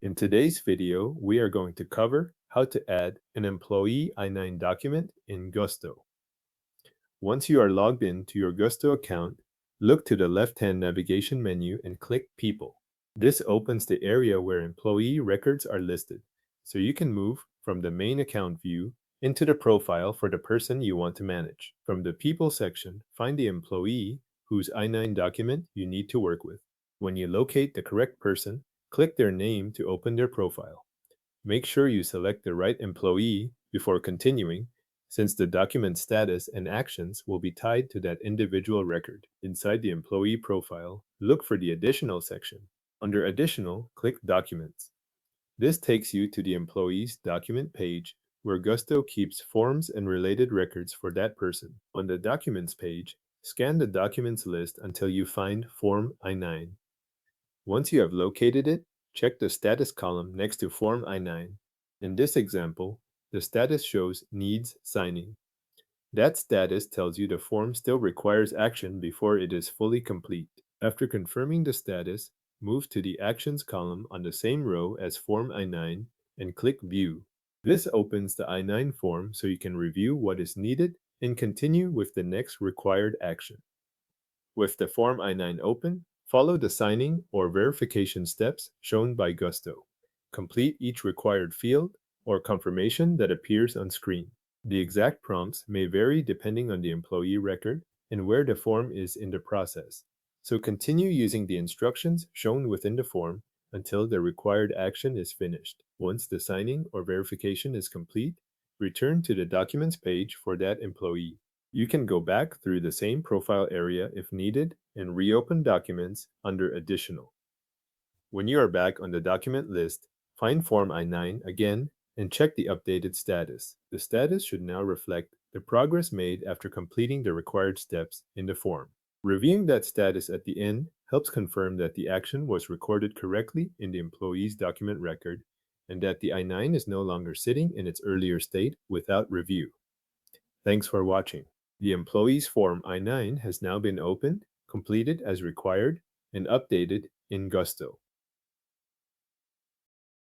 In today's video, we are going to cover how to add an employee I-9 document in Gusto. Once you are logged in to your Gusto account, look to the left-hand navigation menu and click People. This opens the area where employee records are listed, so you can move from the main account view into the profile for the person you want to manage. From the People section, find the employee whose I-9 document you need to work with. When you locate the correct person, click their name to open their profile. Make sure you select the right employee before continuing, since the document status and actions will be tied to that individual record. Inside the employee profile, look for the Additional section. Under Additional, click Documents. This takes you to the employee's document page where Gusto keeps forms and related records for that person. On the Documents page, scan the documents list until you find Form I-9. Once you have located it, check the status column next to Form I-9. In this example, the status shows Needs Signing. That status tells you the form still requires action before it is fully complete. After confirming the status, move to the Actions column on the same row as Form I-9 and click View. This opens the I-9 form so you can review what is needed and continue with the next required action. With the Form I-9 open, follow the signing or verification steps shown by Gusto. Complete each required field or confirmation that appears on screen. The exact prompts may vary depending on the employee record and where the form is in the process, so continue using the instructions shown within the form until the required action is finished. Once the signing or verification is complete, return to the Documents page for that employee. You can go back through the same profile area if needed and reopen documents under Additional. When you are back on the document list, find Form I-9 again and check the updated status. The status should now reflect the progress made after completing the required steps in the form. Reviewing that status at the end helps confirm that the action was recorded correctly in the employee's document record and that the I-9 is no longer sitting in its earlier state without review. Thanks for watching. The employee's Form I-9 has now been opened, completed as required, and updated in Gusto.